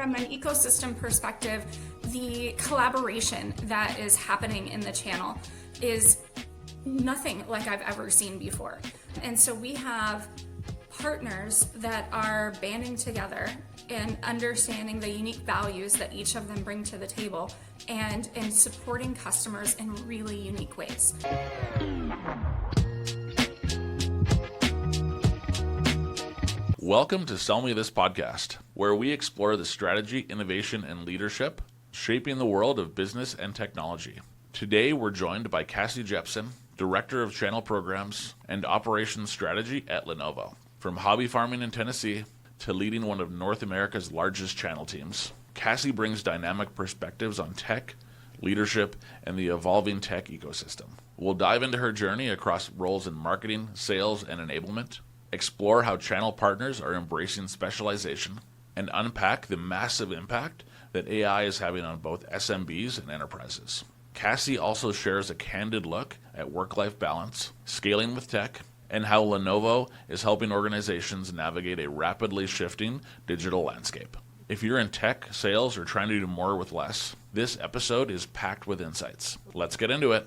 From an ecosystem perspective, the collaboration that is happening in the channel is nothing like I've ever seen before. And so we have partners that are banding together and understanding the unique values that each of them bring to the table and supporting customers in really unique ways. Welcome to Sell Me This podcast, where we explore the strategy, innovation, and leadership shaping the world of business and technology. Today, we're joined by Cassie Jeppson, Director of Channel Programs and Operations Strategy at Lenovo. From hobby farming in Tennessee to leading one of North America's largest channel teams, Cassie brings dynamic perspectives on tech, leadership, and the evolving tech ecosystem. We'll dive into her journey across roles in marketing, sales, and enablement, explore how channel partners are embracing specialization, and unpack the massive impact that AI is having on both SMBs and enterprises. Cassie also shares a candid look at work-life balance, scaling with tech, and how Lenovo is helping organizations navigate a rapidly shifting digital landscape. If you're in tech, sales, or trying to do more with less, this episode is packed with insights. Let's get into it.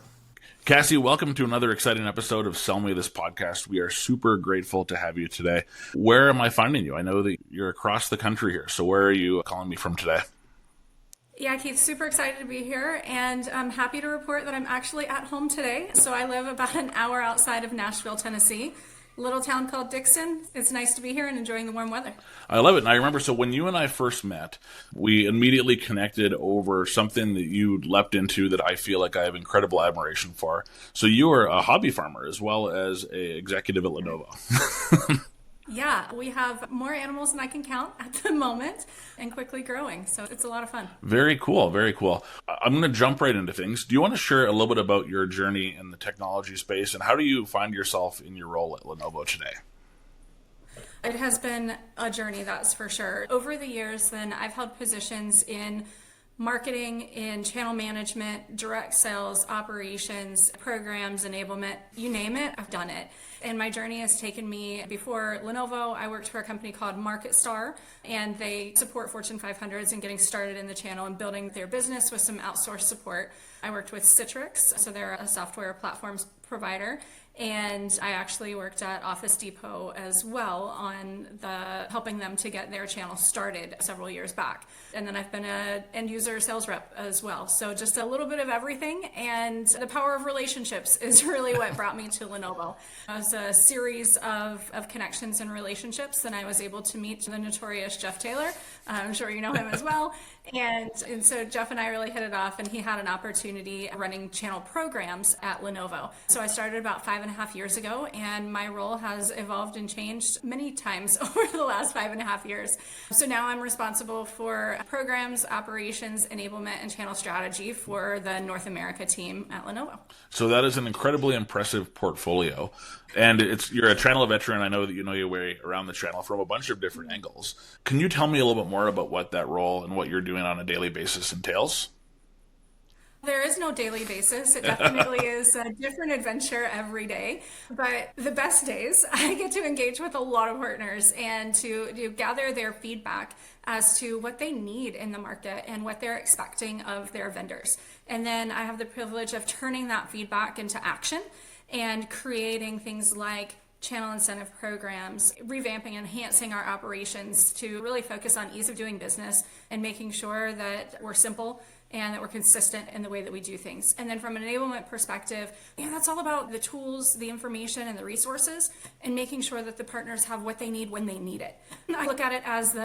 Cassie, welcome to another exciting episode of Sell Me This podcast. We are super grateful to have you today. Where am I finding you? I know that you're across the country here, so where are you calling me from today? Yeah, Keith, super excited to be here, and I'm happy to report that I'm actually at home today. So I live about an hour outside of Nashville, Tennessee, a little town called Dixon. It's nice to be here and enjoying the warm weather. I love it. And I remember, so when you and I first met, we immediately connected over something that you leapt into that I feel like I have incredible admiration for. So you are a hobby farmer as well as an executive at Lenovo. Yeah, we have more animals than I can count at the moment and quickly growing. So it's a lot of fun. Very cool. Very cool. I'm going to jump right into things. Do you want to share a little bit about your journey in the technology space and how do you find yourself in your role at Lenovo today? It has been a journey, that's for sure. Over the years, then I've held positions in marketing, in channel management, direct sales, operations, programs, enablement, you name it, I've done it. And my journey has taken me, before Lenovo, I worked for a company called MarketStar, and they support Fortune 500s and getting started in the channel and building their business with some outsourced support. I worked with Citrix, so they're a software platforms provider. And I actually worked at Office Depot as well on helping them to get their channel started several years back. And then I've been an end user sales rep as well. So just a little bit of everything. And the power of relationships is really what brought me to Lenovo. It was a series of connections and relationships. And I was able to meet the notorious Jeff Taylor. I'm sure you know him as well. And so Jeff and I really hit it off, and he had an opportunity running channel programs at Lenovo. So I started about 5.5 years ago, and my role has evolved and changed many times over the last 5.5 years. So now I'm responsible for programs, operations, enablement, and channel strategy for the North America team at Lenovo. So that is an incredibly impressive portfolio. And you're a channel veteran. I know that you know your way around the channel from a bunch of different angles. Can you tell me a little bit more about what that role and what you're doing on a daily basis entails? There is no daily basis. It definitely is a different adventure every day. But the best days, I get to engage with a lot of partners and to gather their feedback as to what they need in the market and what they're expecting of their vendors. And then I have the privilege of turning that feedback into action and creating things like channel incentive programs, revamping, enhancing our operations to really focus on ease of doing business and making sure that we're simple and that we're consistent in the way that we do things. And then from an enablement perspective, that's all about the tools, the information, and the resources, and making sure that the partners have what they need when they need it. I look at it as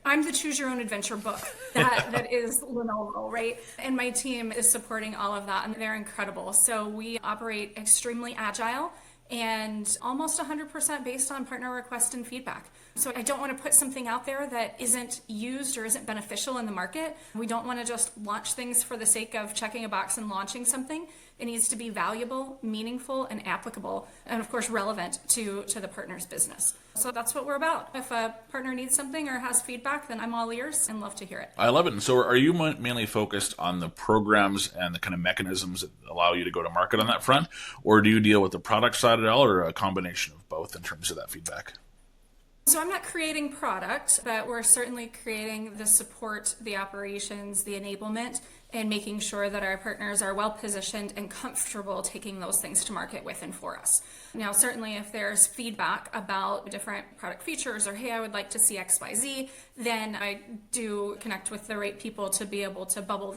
I'm the choose your own adventure book that is Lenovo, right? And my team is supporting all of that, and they're incredible. So we operate extremely agile and almost 100% based on partner request and feedback. So I don't want to put something out there that isn't used or isn't beneficial in the market. We don't want to just launch things for the sake of checking a box and launching something. It needs to be valuable, meaningful, and applicable, and of course relevant to the partner's business. So that's what we're about. If a partner needs something or has feedback, then I'm all ears and love to hear it. I love it. And so are you mainly focused on the programs and the kind of mechanisms that allow you to go to market on that front? Or do you deal with the product side at all, or a combination of both in terms of that feedback? So I'm not creating product, but we're certainly creating the support, the operations, the enablement, and making sure that our partners are well positioned and comfortable taking those things to market with and for us. Now, certainly if there's feedback about different product features or, hey, I would like to see XYZ, then I do connect with the right people to be able to bubble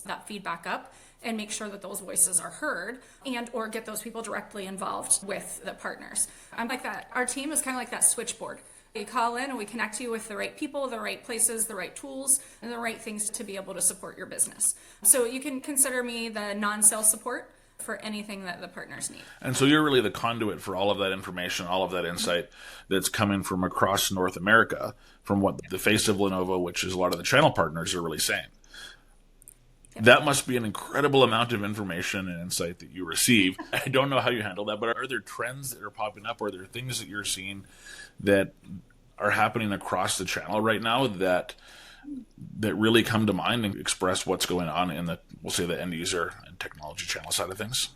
that feedback up and make sure that those voices are heard and or get those people directly involved with the partners. I'm like that. Our team is kind of like that switchboard. We call in and we connect you with the right people, the right places, the right tools, and the right things to be able to support your business. So you can consider me the non-sales support for anything that the partners need. And so you're really the conduit for all of that information, all of that insight that's coming from across North America, from what the face of Lenovo, which is a lot of the channel partners, are really saying. Yep. That must be an incredible amount of information and insight that you receive. I don't know how you handle that, but are there trends that are popping up? Are there things that you're seeing that are happening across the channel right now that really come to mind and express what's going on in the, we'll say, the end user and technology channel side of things?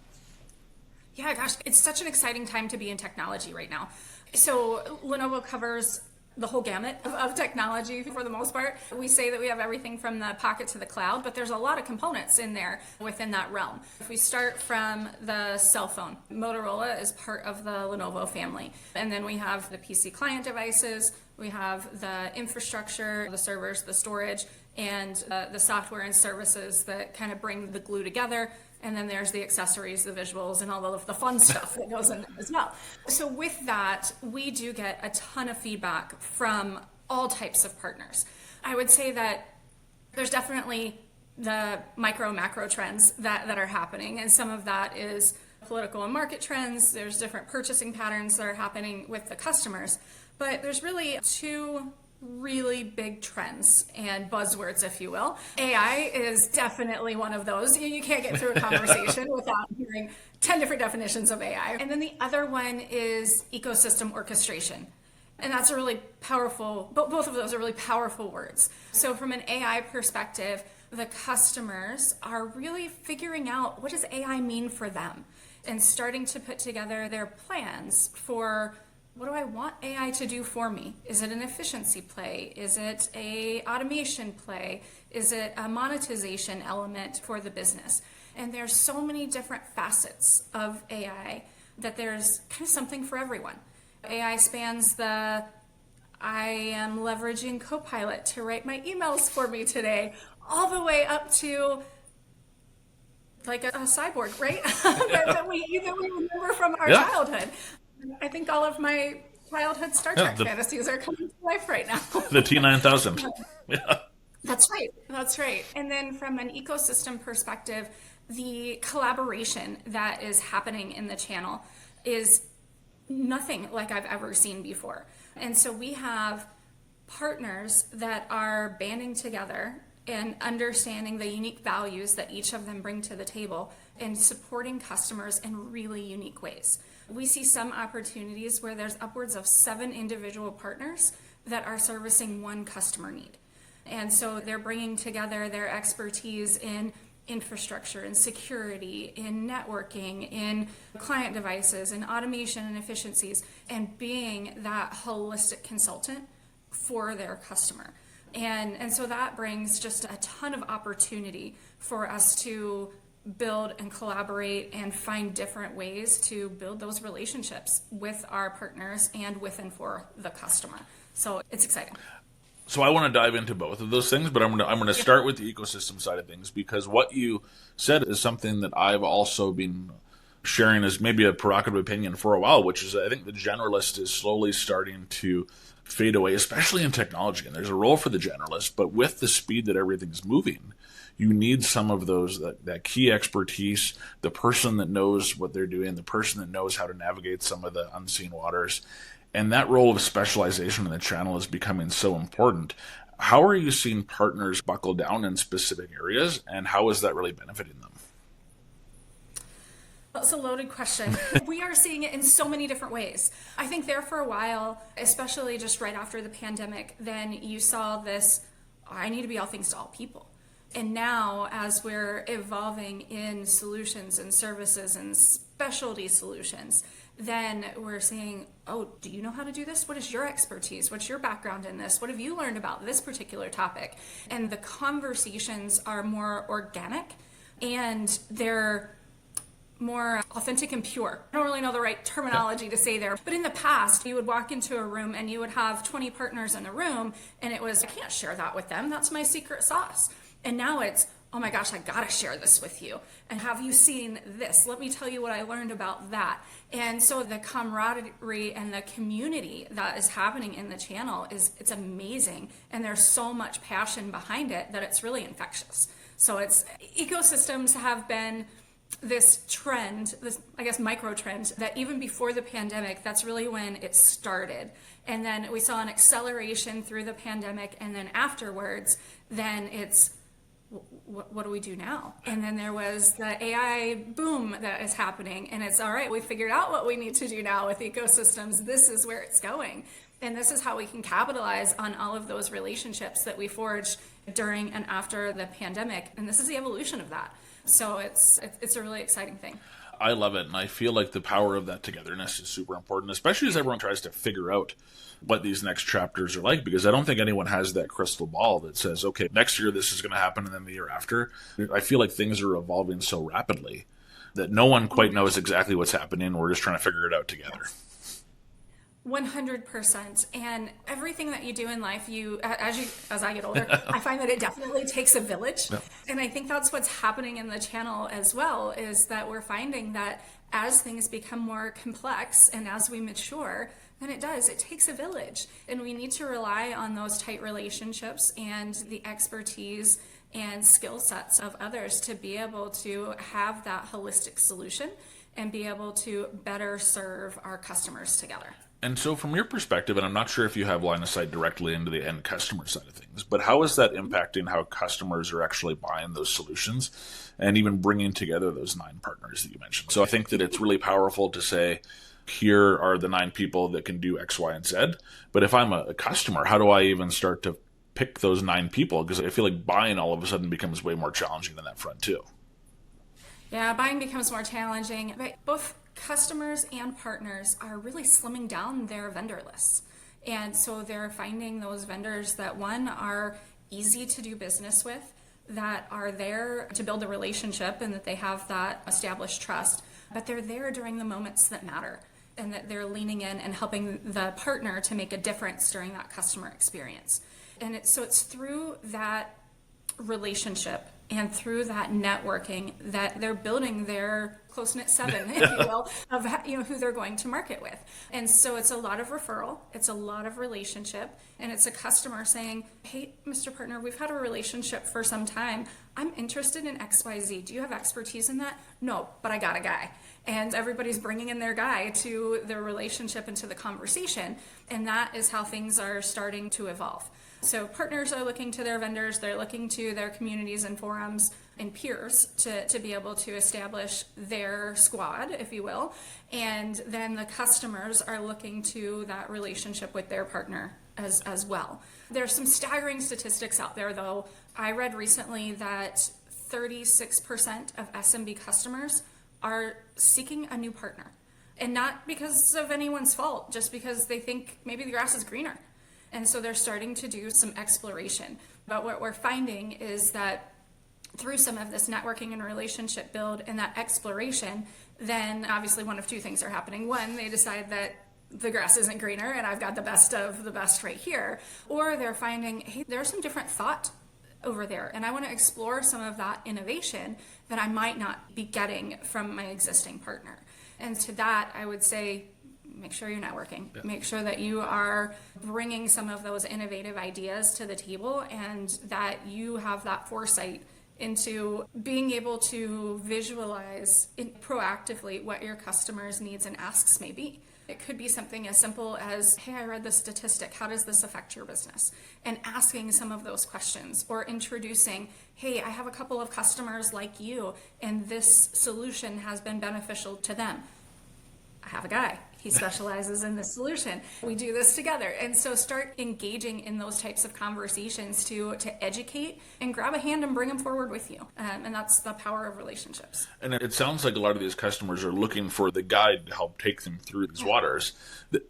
Yeah, gosh, it's such an exciting time to be in technology right now. So Lenovo covers the whole gamut of technology for the most part. We say that we have everything from the pocket to the cloud, but there's a lot of components in there within that realm. If we start from the cell phone, Motorola is part of the Lenovo family. And then we have the PC client devices, we have the infrastructure, the servers, the storage, and the software and services that kind of bring the glue together. And then there's the accessories, the visuals, and all of the fun stuff that goes in there as well. So with that, we do get a ton of feedback from all types of partners. I would say that there's definitely the micro macro trends that are happening. And some of that is political and market trends. There's different purchasing patterns that are happening with the customers. But there's really two really big trends and buzzwords, if you will. AI is definitely one of those. You can't get through a conversation without hearing 10 different definitions of AI. And then the other one is ecosystem orchestration. And that's a really powerful, both of those are really powerful words. So from an AI perspective, the customers are really figuring out, what does AI mean for them? And starting to put together their plans for, what do I want AI to do for me? Is it an efficiency play? Is it a automation play? Is it a monetization element for the business? And there's so many different facets of AI that there's kind of something for everyone. AI spans the, I am leveraging Copilot to write my emails for me today, all the way up to like a cyborg, right? that we remember from our childhood. I think all of my childhood Star Trek fantasies are coming to life right now. The T9000. Yeah. That's right. That's right. And then from an ecosystem perspective, the collaboration that is happening in the channel is nothing like I've ever seen before. And so we have partners that are banding together and understanding the unique values that each of them bring to the table and supporting customers in really unique ways. We see some opportunities where there's upwards of 7 individual partners that are servicing one customer need. And so they're bringing together their expertise in infrastructure and security, in networking, in client devices, in automation and efficiencies, and being that holistic consultant for their customer. And so that brings just a ton of opportunity for us to build and collaborate and find different ways to build those relationships with our partners and with and for the customer. So it's exciting. So I want to dive into both of those things, but I'm going to start with the ecosystem side of things, because what you said is something that I've also been sharing as maybe a provocative opinion for a while, which is I think the generalist is slowly starting to fade away, especially in technology. And there's a role for the generalist, but with the speed that everything's moving, you need some of those, that key expertise, the person that knows what they're doing, the person that knows how to navigate some of the unseen waters. And that role of specialization in the channel is becoming so important. How are you seeing partners buckle down in specific areas, and how is that really benefiting them? That's a loaded question. We are seeing it in so many different ways. I think there for a while, especially just right after the pandemic, then you saw this, I need to be all things to all people. And now, as we're evolving in solutions and services and specialty solutions, then we're saying, oh, do you know how to do this? What is your expertise? What's your background in this? What have you learned about this particular topic? And the conversations are more organic and they're more authentic and pure. I don't really know the right terminology to say there, but in the past, you would walk into a room and you would have 20 partners in a room, and it was, I can't share that with them. That's my secret sauce. And now it's, oh my gosh, I gotta share this with you. And have you seen this? Let me tell you what I learned about that. And so the camaraderie and the community that is happening in the channel it's amazing. And there's so much passion behind it that it's really infectious. So ecosystems have been this trend, this, I guess, micro trend that even before the pandemic, that's really when it started. And then we saw an acceleration through the pandemic, and then afterwards, then it's, what do we do now? And then there was the AI boom that is happening, and it's all right, we figured out what we need to do now with ecosystems. This is where it's going. And this is how we can capitalize on all of those relationships that we forged during and after the pandemic. And this is the evolution of that. So it's a really exciting thing. I love it, and I feel like the power of that togetherness is super important, especially as everyone tries to figure out what these next chapters are like, because I don't think anyone has that crystal ball that says, okay, next year this is going to happen, and then the year after. I feel like things are evolving so rapidly that no one quite knows exactly what's happening. We're just trying to figure it out together. 100%. And everything that you do in life, as I get older, I find that it definitely takes a village. Yep. And I think that's what's happening in the channel as well, is that we're finding that as things become more complex and as we mature, then it takes a village. And we need to rely on those tight relationships and the expertise and skill sets of others to be able to have that holistic solution and be able to better serve our customers together. And so from your perspective, and I'm not sure if you have line of sight directly into the end customer side of things, but how is that impacting how customers are actually buying those solutions and even bringing together those 9 partners that you mentioned? So I think that it's really powerful to say, here are the 9 people that can do X, Y, and Z. But if I'm a customer, how do I even start to pick those 9 people? Because I feel like buying all of a sudden becomes way more challenging on that front too. Yeah, buying becomes more challenging. But both customers and partners are really slimming down their vendor lists. And so they're finding those vendors that, one, are easy to do business with, that are there to build a relationship and that they have that established trust, but they're there during the moments that matter, and that they're leaning in and helping the partner to make a difference during that customer experience. And it's through that relationship and through that networking that they're building their close-knit 7, if you will, of who they're going to market with. And so it's a lot of referral, it's a lot of relationship, and it's a customer saying, hey, Mr. Partner, we've had a relationship for some time. I'm interested in XYZ. Do you have expertise in that? No, but I got a guy. And everybody's bringing in their guy to the relationship and to the conversation. And that is how things are starting to evolve. So partners are looking to their vendors, they're looking to their communities and forums and peers to be able to establish their squad, if you will. And then the customers are looking to that relationship with their partner as well. There's some staggering statistics out there, though. I read recently that 36% of SMB customers are seeking a new partner. And not because of anyone's fault, just because they think maybe the grass is greener. And so they're starting to do some exploration. But what we're finding is that through some of this networking and relationship build and that exploration, then obviously one of 2 things are happening. One, they decide that the grass isn't greener and I've got the best of the best right here. Or they're finding, hey, there's some different thought over there, and I want to explore some of that innovation that I might not be getting from my existing partner. And to that, I would say, make sure you're networking. Yeah. Make sure that you are bringing some of those innovative ideas to the table, and that you have that foresight into being able to visualize proactively what your customers' needs and asks may be. It could be something as simple as, hey, I read this statistic, how does this affect your business? And asking some of those questions, or introducing, hey, I have a couple of customers like you, and this solution has been beneficial to them. I have a guy. He specializes in this solution. We do this together. And so start engaging in those types of conversations to educate and grab a hand and bring them forward with you. And that's the power of relationships. And it sounds like a lot of these customers are looking for the guide to help take them through these waters.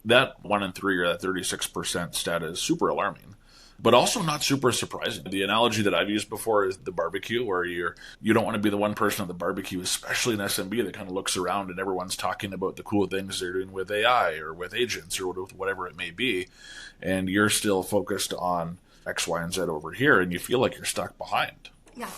That 1 in 3 or that 36% stat is super alarming, but also not super surprising. The analogy that I've used before is the barbecue, where you don't want to be the one person at the barbecue, especially in SMB, that kind of looks around and everyone's talking about the cool things they're doing with AI or with agents or with whatever it may be, and you're still focused on X, Y, and Z over here, and you feel like you're stuck behind. Yeah.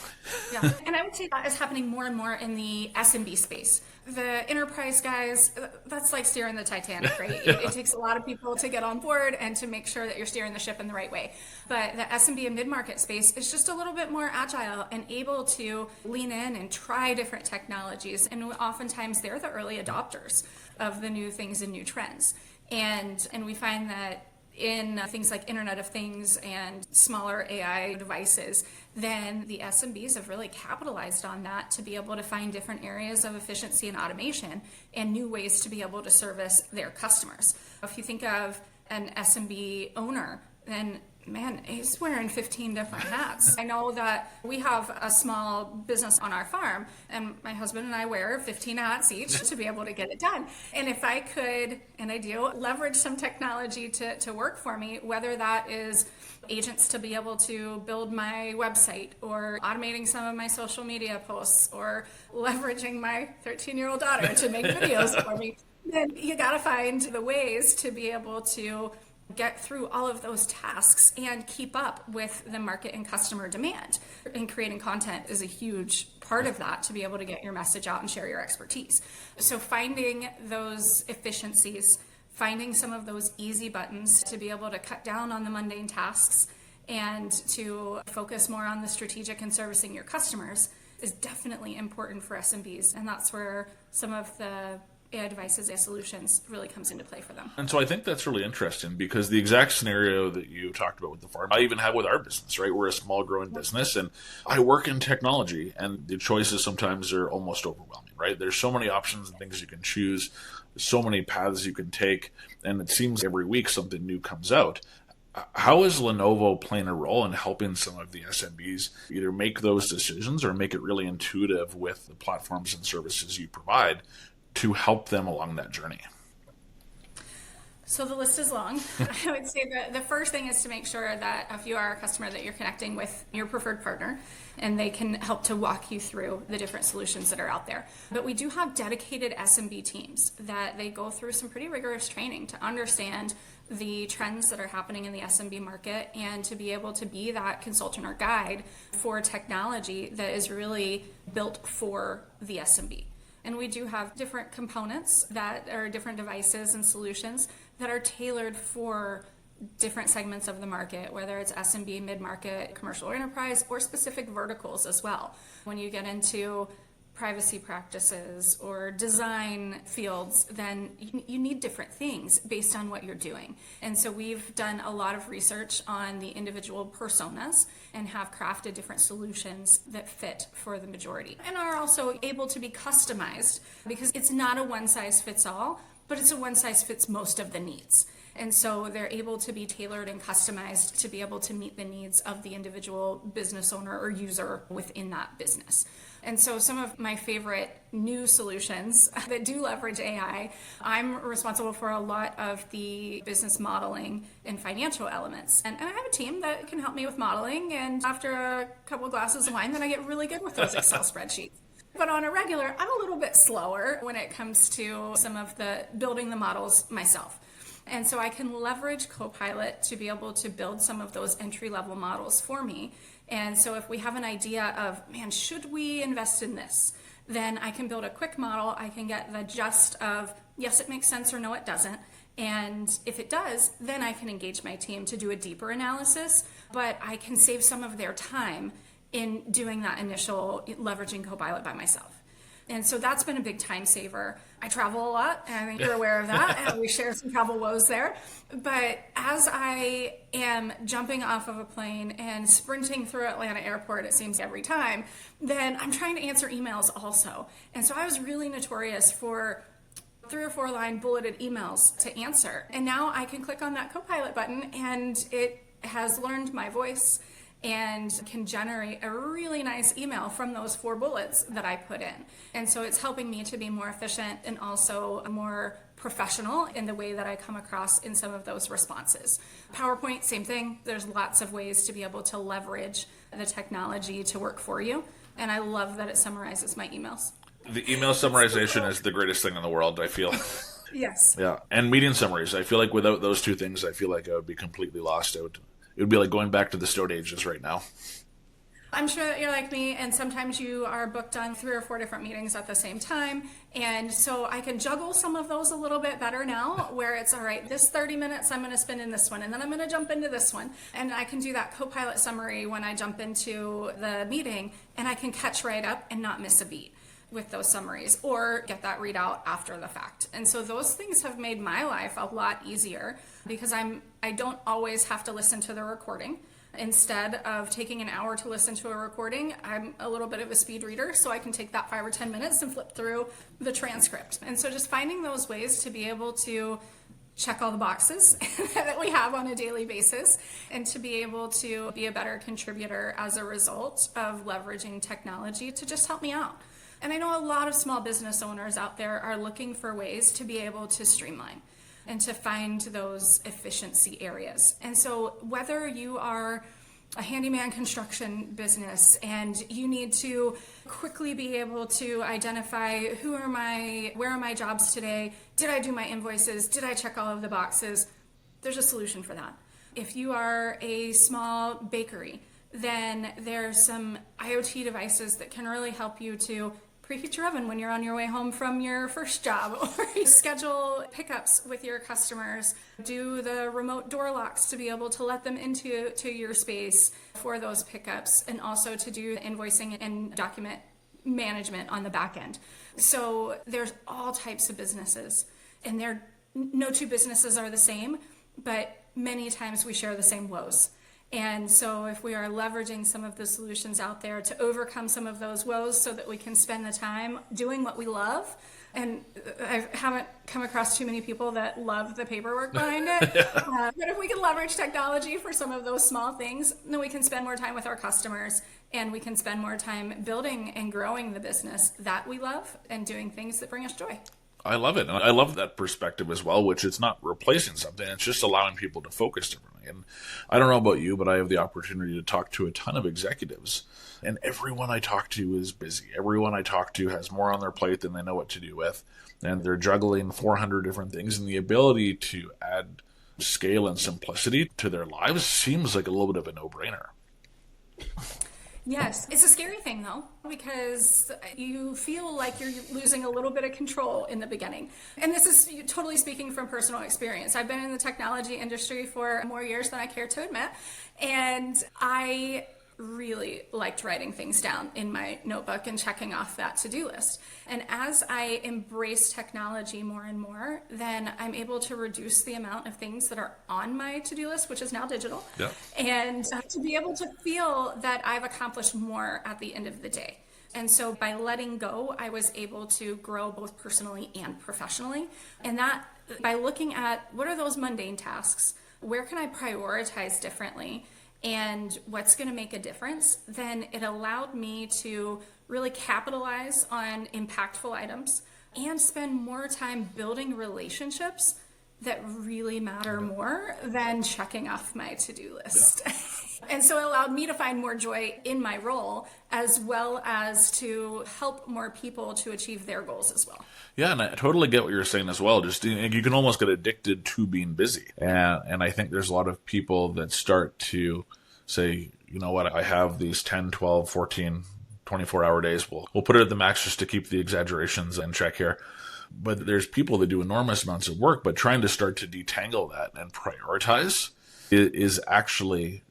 And I would say that is happening more and more in the SMB space. The enterprise guys, that's like steering the Titanic, right? It takes a lot of people to get on board and to make sure that you're steering the ship in the right way. But the SMB and mid-market space is just a little bit more agile and able to lean in and try different technologies. And oftentimes they're the early adopters of the new things and new trends. And we find that in things like Internet of Things and smaller AI devices, then the SMBs have really capitalized on that to be able to find different areas of efficiency and automation and new ways to be able to service their customers. If you think of an SMB owner, then man, he's wearing 15 different hats. I know that we have a small business on our farm, and my husband and I wear 15 hats each to be able to get it done. And if I could, and I do, leverage some technology to work for me, whether that is agents to be able to build my website, or automating some of my social media posts, or leveraging my 13-year-old daughter to make videos for me, then you gotta find the ways to be able to get through all of those tasks and keep up with the market and customer demand. And creating content is a huge part of that, to be able to get your message out and share your expertise. So finding those efficiencies, finding some of those easy buttons to be able to cut down on the mundane tasks and to focus more on the strategic and servicing your customers is definitely important for SMBs. And that's where some of the AI devices, AI solutions really comes into play for them. And so I think that's really interesting, because the exact scenario that you talked about with the farm, I even have with our business, right? We're a small growing business and I work in technology, and the choices sometimes are almost overwhelming, right? There's so many options and things you can choose, so many paths you can take, and it seems every week something new comes out. How is Lenovo playing a role in helping some of the SMBs either make those decisions or make it really intuitive with the platforms and services you provide to help them along that journey? So the list is long. I would say that the first thing is to make sure that if you are a customer, that you're connecting with your preferred partner and they can help to walk you through the different solutions that are out there. But we do have dedicated SMB teams that they go through some pretty rigorous training to understand the trends that are happening in the SMB market and to be able to be that consultant or guide for technology that is really built for the SMB. And we do have different components that are different devices and solutions that are tailored for different segments of the market, whether it's SMB, mid-market, commercial or enterprise, or specific verticals as well. When you get into privacy practices or design fields, then you need different things based on what you're doing. And so we've done a lot of research on the individual personas and have crafted different solutions that fit for the majority and are also able to be customized, because it's not a one size fits all, but it's a one size fits most of the needs. And so they're able to be tailored and customized to be able to meet the needs of the individual business owner or user within that business. And so some of my favorite new solutions that do leverage AI, I'm responsible for a lot of the business modeling and financial elements. And I have a team that can help me with modeling. And after a couple of glasses of wine, then I get really good with those Excel spreadsheets. But on a regular, I'm a little bit slower when it comes to some of the building the models myself. And so I can leverage Copilot to be able to build some of those entry-level models for me. And so if we have an idea of, man, should we invest in this? Then I can build a quick model. I can get the gist of, yes, it makes sense, or no, it doesn't. And if it does, then I can engage my team to do a deeper analysis, but I can save some of their time in doing that initial leveraging Copilot by myself. And so that's been a big time saver. I travel a lot, and I think you're aware of that. We share some travel woes there. But as I am jumping off of a plane and sprinting through Atlanta airport, it seems every time, then I'm trying to answer emails also. And so I was really notorious for 3 or 4 line bulleted emails to answer. And now I can click on that Copilot button and it has learned my voice and can generate a really nice email from those 4 bullets that I put in. And so it's helping me to be more efficient and also more professional in the way that I come across in some of those responses. PowerPoint, same thing. There's lots of ways to be able to leverage the technology to work for you. And I love that it summarizes my emails. The email summarization is the greatest thing in the world, I feel. Yes. Yeah. And meeting summaries. I feel like without those 2 things, I feel like I would be completely lost out. It would be like going back to the Stone Ages right now. I'm sure that you're like me, and sometimes you are booked on 3 or 4 different meetings at the same time. And so I can juggle some of those a little bit better now, where it's all right, this 30 minutes I'm going to spend in this one, and then I'm going to jump into this one. And I can do that Copilot summary when I jump into the meeting, and I can catch right up and not miss a beat with those summaries or get that readout after the fact. And so those things have made my life a lot easier because I don't always have to listen to the recording. Instead of taking an hour to listen to a recording, I'm a little bit of a speed reader, so I can take that 5 or 10 minutes and flip through the transcript. And so just finding those ways to be able to check all the boxes that we have on a daily basis and to be able to be a better contributor as a result of leveraging technology to just help me out. And I know a lot of small business owners out there are looking for ways to be able to streamline and to find those efficiency areas. And so whether you are a handyman construction business and you need to quickly be able to identify where are my jobs today? Did I do my invoices? Did I check all of the boxes? There's a solution for that. If you are a small bakery, then there's some IoT devices that can really help you to preheat your oven when you're on your way home from your first job, or you schedule pickups with your customers, do the remote door locks to be able to let them into your space for those pickups, and also to do invoicing and document management on the back end. So there's all types of businesses, and no 2 businesses are the same, but many times we share the same woes. And so if we are leveraging some of the solutions out there to overcome some of those woes so that we can spend the time doing what we love, and I haven't come across too many people that love the paperwork behind it, but if we can leverage technology for some of those small things, then we can spend more time with our customers and we can spend more time building and growing the business that we love and doing things that bring us joy. I love it. And I love that perspective as well, which it's not replacing something. It's just allowing people to focus differently. And I don't know about you, but I have the opportunity to talk to a ton of executives. And everyone I talk to is busy. Everyone I talk to has more on their plate than they know what to do with. And they're juggling 400 different things. And the ability to add scale and simplicity to their lives seems like a little bit of a no-brainer. Yes, it's a scary thing though, because you feel like you're losing a little bit of control in the beginning. And this is totally speaking from personal experience. I've been in the technology industry for more years than I care to admit, and I really liked writing things down in my notebook and checking off that to-do list. And as I embrace technology more and more, then I'm able to reduce the amount of things that are on my to-do list, which is now digital, and to be able to feel that I've accomplished more at the end of the day. And so by letting go, I was able to grow both personally and professionally. And that by looking at what are those mundane tasks, where can I prioritize differently, and what's going to make a difference, then it allowed me to really capitalize on impactful items and spend more time building relationships that really matter more than checking off my to-do list. Yeah. And so it allowed me to find more joy in my role, as well as to help more people to achieve their goals as well. Yeah, and I totally get what you're saying as well. Just you can almost get addicted to being busy. And I think there's a lot of people that start to say, you know what, I have these 10, 12, 14, 24-hour days. We'll put it at the max just to keep the exaggerations in check here. But there's people that do enormous amounts of work, but trying to start to detangle that and prioritize is actually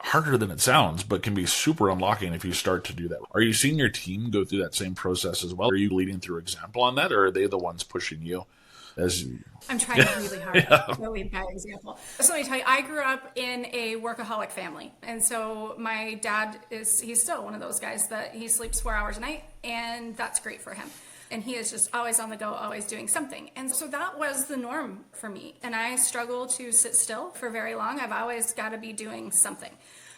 harder than it sounds, but can be super unlocking if you start to do that. Are you seeing your team go through that same process as well? Are you leading through example on that, or are they the ones pushing you? I'm trying really hard to lead by example. So let me tell you, I grew up in a workaholic family. And so my dad he's still one of those guys that he sleeps 4 hours a night, and that's great for him. And he is just always on the go, always doing something. And so that was the norm for me. And I struggle to sit still for very long. I've always got to be doing something.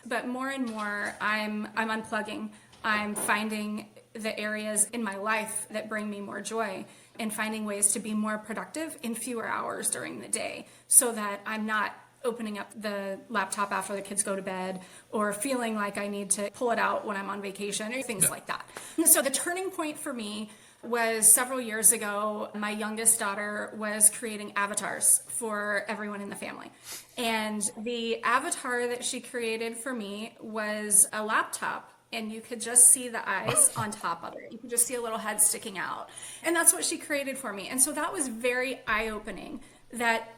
But more and more, I'm unplugging. I'm finding the areas in my life that bring me more joy and finding ways to be more productive in fewer hours during the day so that I'm not opening up the laptop after the kids go to bed or feeling like I need to pull it out when I'm on vacation or things like that. So the turning point for me was several years ago. My youngest daughter was creating avatars for everyone in the family. And the avatar that she created for me was a laptop, and you could just see the eyes on top of it. You could just see a little head sticking out. And that's what she created for me. And so that was very eye-opening that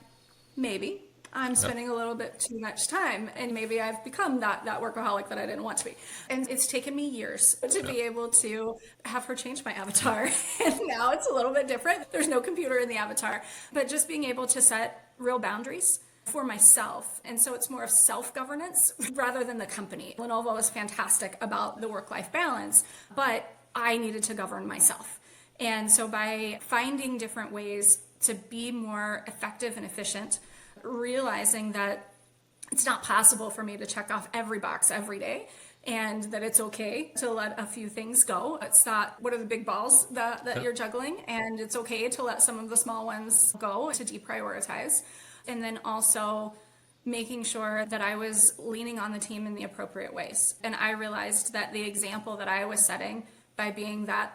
maybe I'm spending a little bit too much time, and maybe I've become that workaholic that I didn't want to be. And it's taken me years to be able to have her change my avatar. And now it's a little bit different. There's no computer in the avatar, but just being able to set real boundaries for myself. And so it's more of self-governance rather than the company. Lenovo is fantastic about the work-life balance, but I needed to govern myself. And so by finding different ways to be more effective and efficient, realizing that it's not possible for me to check off every box every day, and that it's okay to let a few things go. It's not, what are the big balls that you're juggling? And it's okay to let some of the small ones go, to deprioritize. And then also making sure that I was leaning on the team in the appropriate ways. And I realized that the example that I was setting by being that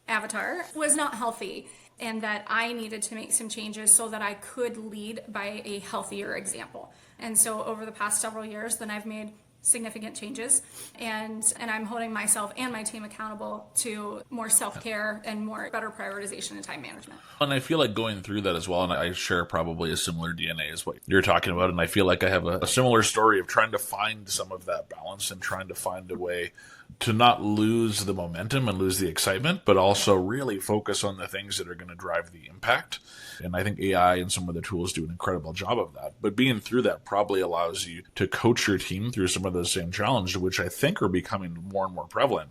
avatar was not healthy, and that I needed to make some changes so that I could lead by a healthier example. And so over the past several years, then I've made significant changes, and I'm holding myself and my team accountable to more self-care and more better prioritization and time management. And I feel like going through that as well, and I share probably a similar DNA as what you're talking about, and I feel like I have a similar story of trying to find some of that balance and trying to find a way to not lose the momentum and lose the excitement, but also really focus on the things that are going to drive the impact. And I think AI and some of the tools do an incredible job of that. But being through that probably allows you to coach your team through some of those same challenges, which I think are becoming more and more prevalent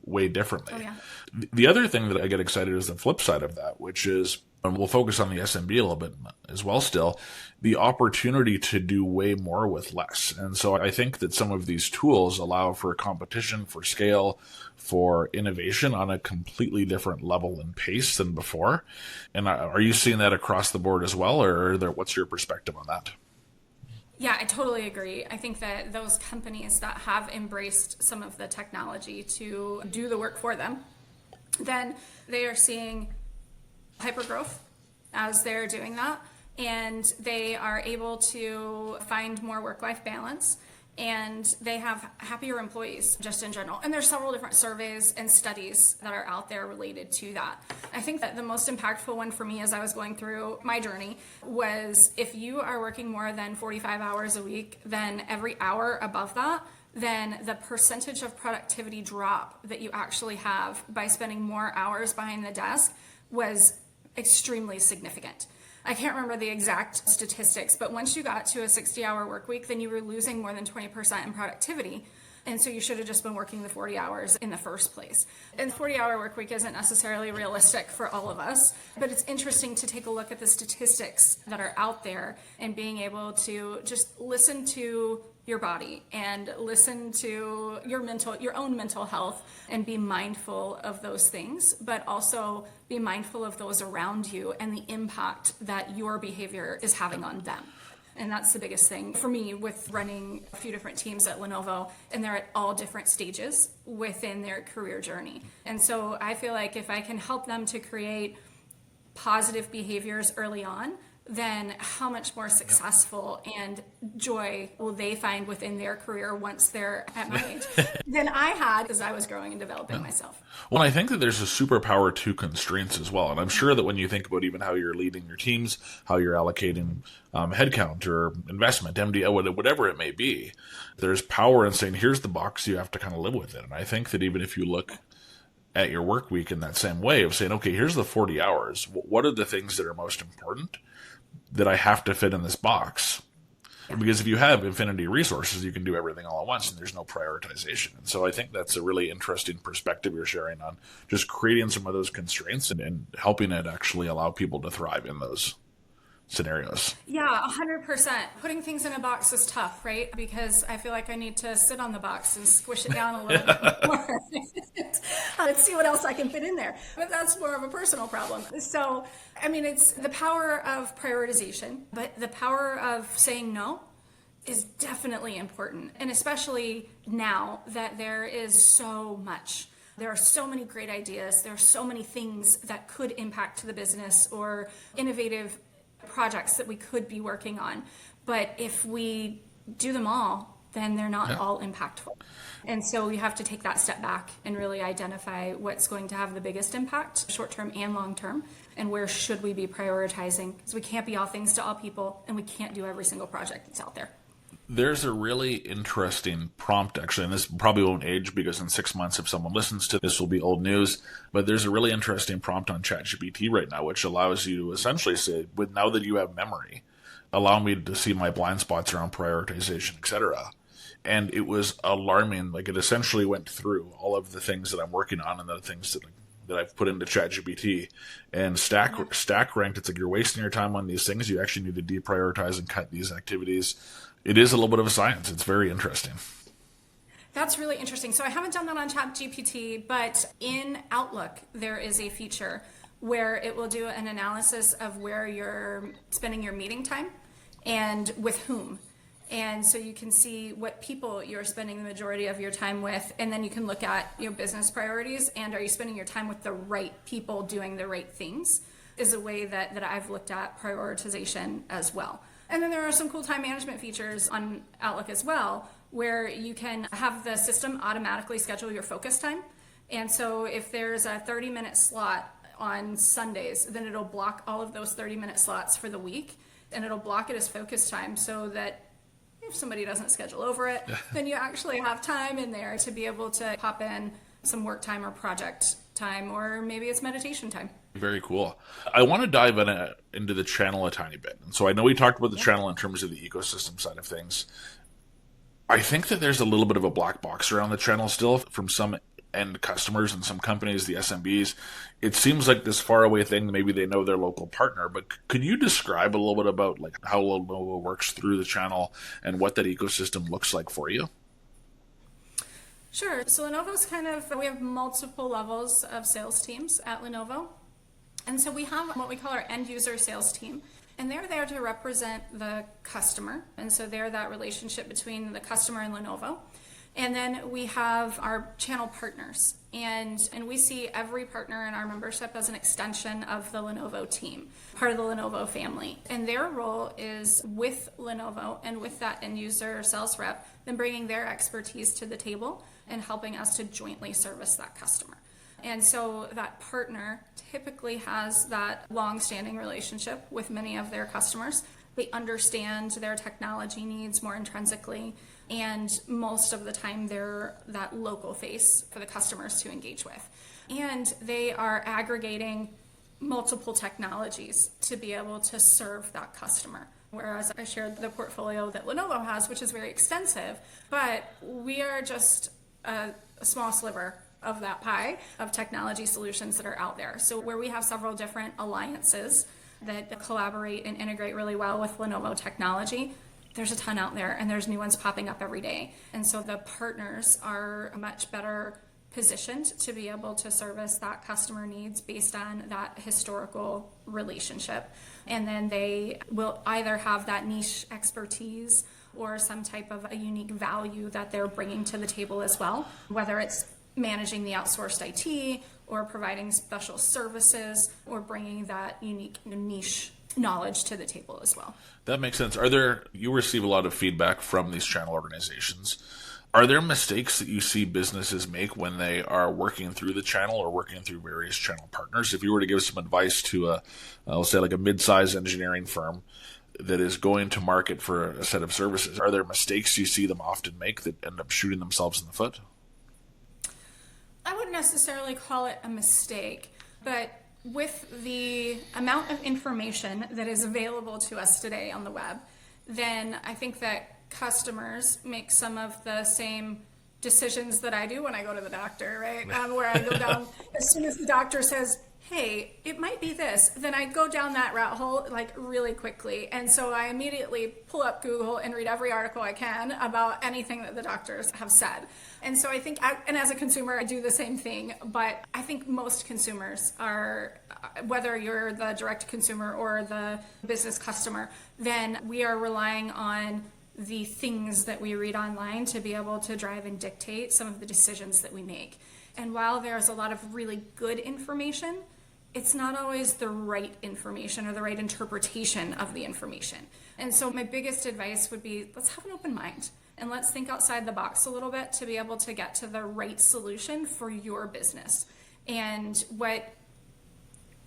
way differently. Oh, yeah. The other thing that I get excited is the flip side of that, which is, and we'll focus on the SMB a little bit as well still, the opportunity to do way more with less. And so I think that some of these tools allow for competition, for scale, for innovation on a completely different level and pace than before. And are you seeing that across the board as well, or what's your perspective on that? Yeah, I totally agree. I think that those companies that have embraced some of the technology to do the work for them, then they are seeing hypergrowth as they're doing that, and they are able to find more work-life balance, and they have happier employees just in general. And there's several different surveys and studies that are out there related to that. I think that the most impactful one for me as I was going through my journey was, if you are working more than 45 hours a week, then every hour above that, then the percentage of productivity drop that you actually have by spending more hours behind the desk was extremely significant. I can't remember the exact statistics, but once you got to a 60-hour work week, then you were losing more than 20% in productivity. And so you should have just been working the 40 hours in the first place. And the 40-hour work week isn't necessarily realistic for all of us, but it's interesting to take a look at the statistics that are out there and being able to just listen to your body and listen to your own mental health and be mindful of those things, but also be mindful of those around you and the impact that your behavior is having on them. And that's the biggest thing for me with running a few different teams at Lenovo, and they're at all different stages within their career journey. And so I feel like if I can help them to create positive behaviors early on, then how much more successful and joy will they find within their career once they're at my age than I had as I was growing and developing myself. Well, I think that there's a superpower to constraints as well. And I'm sure that when you think about even how you're leading your teams, how you're allocating headcount or investment, MD, whatever it may be, there's power in saying, here's the box, you have to kind of live with it. And I think that even if you look at your work week in that same way of saying, okay, here's the 40 hours. What are the things that are most important that I have to fit in this box? Because if you have infinity resources, you can do everything all at once and there's no prioritization. And so I think that's a really interesting perspective you're sharing on just creating some of those constraints and helping it actually allow people to thrive in those scenarios. Yeah, 100%. Putting things in a box is tough, right? Because I feel like I need to sit on the box and squish it down a little bit more and see what else I can fit in there. But that's more of a personal problem. So, I mean, it's the power of prioritization, but the power of saying no is definitely important. And especially now that there is so much. There are so many great ideas. There are so many things that could impact the business or innovative projects that we could be working on. But if we do them all, then they're not all impactful. And so you have to take that step back and really identify what's going to have the biggest impact, short term and long term, and where should we be prioritizing. Because we can't be all things to all people, and we can't do every single project that's out there. There's a really interesting prompt, actually, and this probably won't age because in 6 months, if someone listens to this, will be old news. But there's a really interesting prompt on ChatGPT right now, which allows you to essentially say, "With now that you have memory, allow me to see my blind spots around prioritization, etc." And it was alarming. Like, it essentially went through all of the things that I'm working on and the things that I've put into ChatGPT and stack ranked. It's like you're wasting your time on these things. You actually need to deprioritize and cut these activities. It is a little bit of a science. It's very interesting. That's really interesting. So I haven't done that on ChatGPT, but in Outlook, there is a feature where it will do an analysis of where you're spending your meeting time and with whom. And so you can see what people you're spending the majority of your time with, and then you can look at your business priorities and are you spending your time with the right people doing the right things is a way that I've looked at prioritization as well. And then there are some cool time management features on Outlook as well, where you can have the system automatically schedule your focus time. And so if there's a 30-minute slot on Sundays, then it'll block all of those 30-minute slots for the week, and it'll block it as focus time so that if somebody doesn't schedule over it, then you actually have time in there to be able to pop in some work time or project time, or maybe it's meditation time. Very cool. I want to dive into the channel a tiny bit. And so I know we talked about the channel in terms of the ecosystem side of things. I think that there's a little bit of a black box around the channel still from some end customers and some companies, the SMBs. It seems like this faraway thing. Maybe they know their local partner, but could you describe a little bit about like how Lenovo works through the channel and what that ecosystem looks like for you? Sure. So Lenovo's we have multiple levels of sales teams at Lenovo. And so we have what we call our end user sales team, and they're there to represent the customer. And so they're that relationship between the customer and Lenovo. And then we have our channel partners, and we see every partner in our membership as an extension of the Lenovo team, part of the Lenovo family. And their role is with Lenovo and with that end user sales rep, then bringing their expertise to the table and helping us to jointly service that customer. And so that partner typically has that long-standing relationship with many of their customers. They understand their technology needs more intrinsically, and most of the time they're that local face for the customers to engage with. And they are aggregating multiple technologies to be able to serve that customer. Whereas I shared the portfolio that Lenovo has, which is very extensive, but we are just a small sliver of that pie of technology solutions that are out there. So where we have several different alliances that collaborate and integrate really well with Lenovo technology, there's a ton out there and there's new ones popping up every day. And so the partners are much better positioned to be able to service that customer needs based on that historical relationship. And then they will either have that niche expertise or some type of a unique value that they're bringing to the table as well, whether it's managing the outsourced IT or providing special services or bringing that unique niche knowledge to the table as well. That makes sense. You receive a lot of feedback from these channel organizations. Are there mistakes that you see businesses make when they are working through the channel or working through various channel partners? If you were to give some advice to I'll say like a mid-sized engineering firm that is going to market for a set of services, are there mistakes you see them often make that end up shooting themselves in the foot? I wouldn't necessarily call it a mistake, but with the amount of information that is available to us today on the web then I think that customers make some of the same decisions that I do when I go to the doctor, right? Where I go down, as soon as the doctor says, hey, it might be this, then I go down that rat hole like really quickly. And so I immediately pull up Google and read every article I can about anything that the doctors have said. And so I think, and as a consumer, I do the same thing, but I think most consumers are, whether you're the direct consumer or the business customer, then we are relying on the things that we read online to be able to drive and dictate some of the decisions that we make. And while there's a lot of really good information, it's not always the right information or the right interpretation of the information. And so my biggest advice would be, let's have an open mind and let's think outside the box a little bit to be able to get to the right solution for your business. And what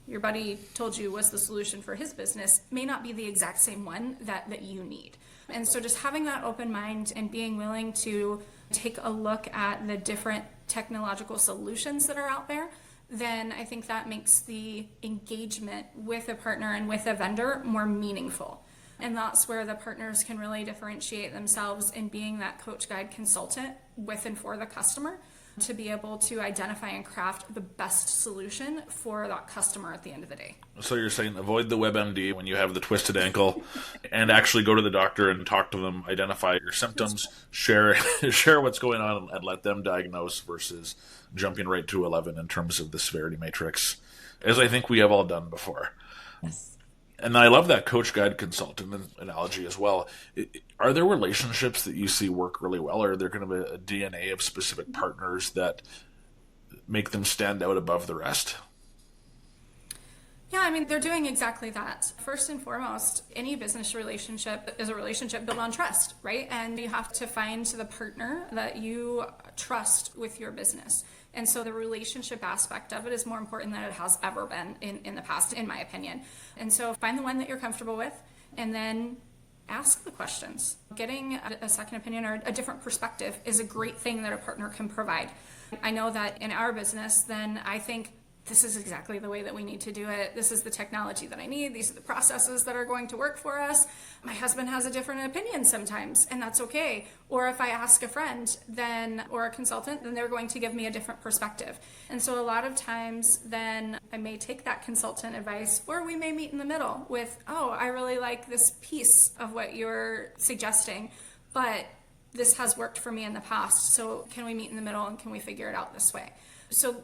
your buddy told you was the solution for his business may not be the exact same one that you need. And so just having that open mind and being willing to take a look at the different technological solutions that are out there, then I think that makes the engagement with a partner and with a vendor more meaningful. And that's where the partners can really differentiate themselves in being that coach, guide, consultant with and for the customer, to be able to identify and craft the best solution for that customer at the end of the day. So you're saying avoid the WebMD when you have the twisted ankle and actually go to the doctor and talk to them, identify your symptoms, share what's going on and let them diagnose versus jumping right to 11 in terms of the severity matrix, as I think we have all done before. Yes. And I love that coach, guide, consultant analogy as well. Are there relationships that you see work really well, or are there going to be a DNA of specific partners that make them stand out above the rest? Yeah, I mean, they're doing exactly that. First and foremost, any business relationship is a relationship built on trust, right? And you have to find the partner that you trust with your business. And so the relationship aspect of it is more important than it has ever been in the past, in my opinion. And so find the one that you're comfortable with and then ask the questions. Getting a second opinion or a different perspective is a great thing that a partner can provide. I know that in our business, then I think this is exactly the way that we need to do it. This is the technology that I need. These are the processes that are going to work for us. My husband has a different opinion sometimes, and that's okay. Or if I ask a friend or a consultant, then they're going to give me a different perspective. And so a lot of times then I may take that consultant advice, or we may meet in the middle with, oh, I really like this piece of what you're suggesting, but this has worked for me in the past. So can we meet in the middle and can we figure it out this way? So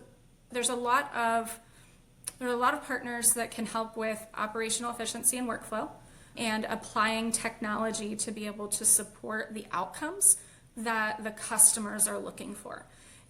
there are a lot of partners that can help with operational efficiency and workflow and applying technology to be able to support the outcomes that the customers are looking for.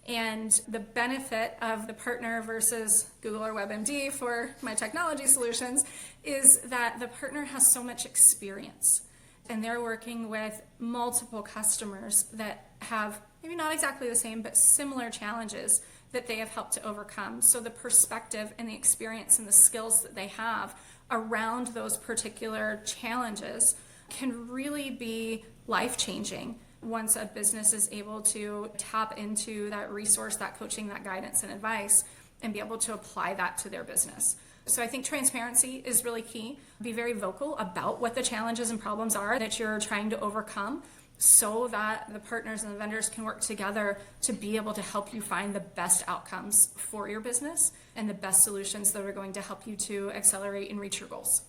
And the benefit of the partner versus Google or WebMD for my technology solutions is that the partner has so much experience and they're working with multiple customers that have maybe not exactly the same, but similar challenges that they have helped to overcome. So the perspective and the experience and the skills that they have around those particular challenges can really be life-changing once a business is able to tap into that resource, that coaching, that guidance and advice, and be able to apply that to their business. So I think transparency is really key. Be very vocal about what the challenges and problems are that you're trying to overcome, so that the partners and the vendors can work together to be able to help you find the best outcomes for your business and the best solutions that are going to help you to accelerate and reach your goals.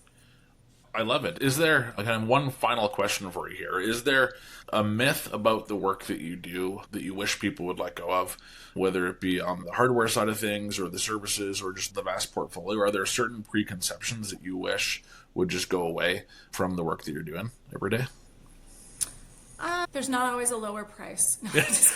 I love it. Is there, one final question for you here? Is there a myth about the work that you do that you wish people would let go of, whether it be on the hardware side of things or the services or just the vast portfolio? Are there certain preconceptions that you wish would just go away from the work that you're doing every day? There's not always a lower price.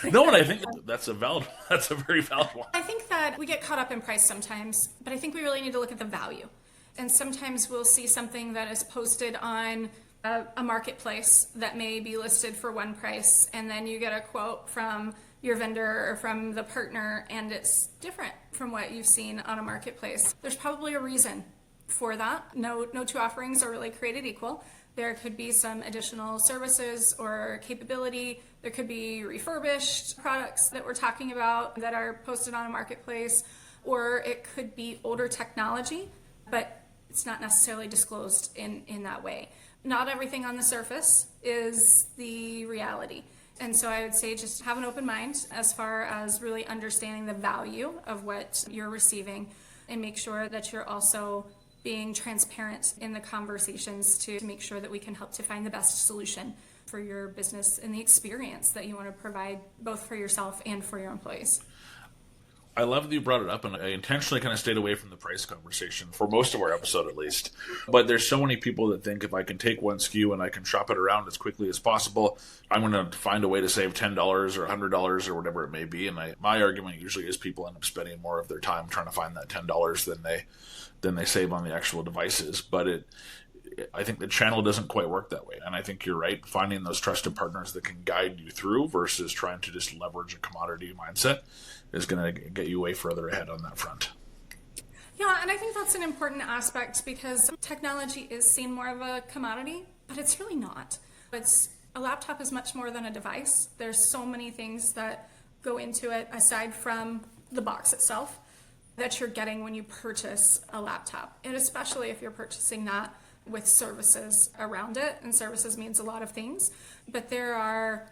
No, and I think that's a very valid one. I think that we get caught up in price sometimes, but I think we really need to look at the value. And sometimes we'll see something that is posted on a marketplace that may be listed for one price, and then you get a quote from your vendor or from the partner, and it's different from what you've seen on a marketplace. There's probably a reason for that. No two offerings are really created equal. There could be some additional services or capability. There could be refurbished products that we're talking about that are posted on a marketplace, or it could be older technology, but it's not necessarily disclosed in that way. not everything on the surface is the reality. And so I would say just have an open mind as far as really understanding the value of what you're receiving, and make sure that you're also being transparent in the conversations to make sure that we can help to find the best solution for your business and the experience that you want to provide both for yourself and for your employees. I love that you brought it up, and I intentionally kind of stayed away from the price conversation for most of our episode, at least. But there's so many people that think if I can take one SKU and I can shop it around as quickly as possible, I'm going to find a way to save $10 or $100 or whatever it may be. And my argument usually is people end up spending more of their time trying to find that $10 than they save on the actual devices. But I think the channel doesn't quite work that way. And I think you're right. Finding those trusted partners that can guide you through versus trying to just leverage a commodity mindset is going to get you way further ahead on that front. Yeah, and I think that's an important aspect because technology is seen more of a commodity, but it's really not. A laptop is much more than a device. There's so many things that go into it aside from the box itself that you're getting when you purchase a laptop. And especially if you're purchasing that with services around it, and services means a lot of things, but there are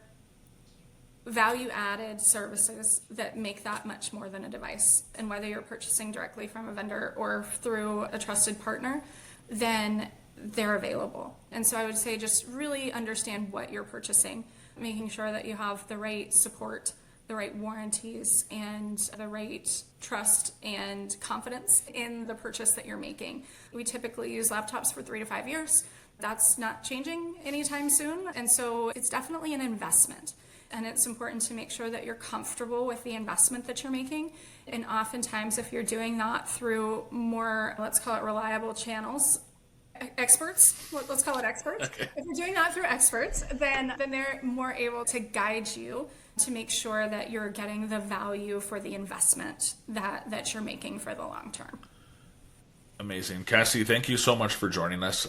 value-added services that make that much more than a device. And whether you're purchasing directly from a vendor or through a trusted partner, then they're available. And so I would say just really understand what you're purchasing, making sure that you have the right support, the right warranties, and the right trust and confidence in the purchase that you're making. We typically use laptops for 3 to 5 years. That's not changing anytime soon. And so it's definitely an investment. And it's important to make sure that you're comfortable with the investment that you're making. And oftentimes, if you're doing that through more, let's call it reliable channels, experts, let's call it experts. Okay. If you're doing that through experts, then they're more able to guide you to make sure that you're getting the value for the investment that you're making for the long term. Amazing. Cassie, thank you so much for joining us.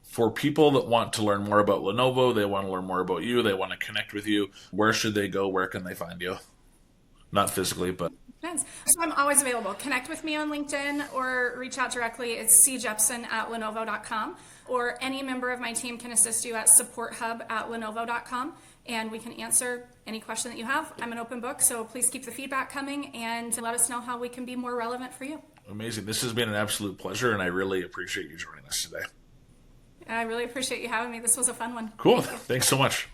For people that want to learn more about Lenovo, they want to learn more about you, they want to connect with you, where should they go? Where can they find you? Not physically, but... So I'm always available. Connect with me on LinkedIn or reach out directly. It's cjeppson@lenovo.com, or any member of my team can assist you at supporthub@lenovo.com, and we can answer any question that you have. I'm an open book, so please keep the feedback coming and let us know how we can be more relevant for you. Amazing. This has been an absolute pleasure, and I really appreciate you joining us today. I really appreciate you having me. This was a fun one. Cool. Thanks so much.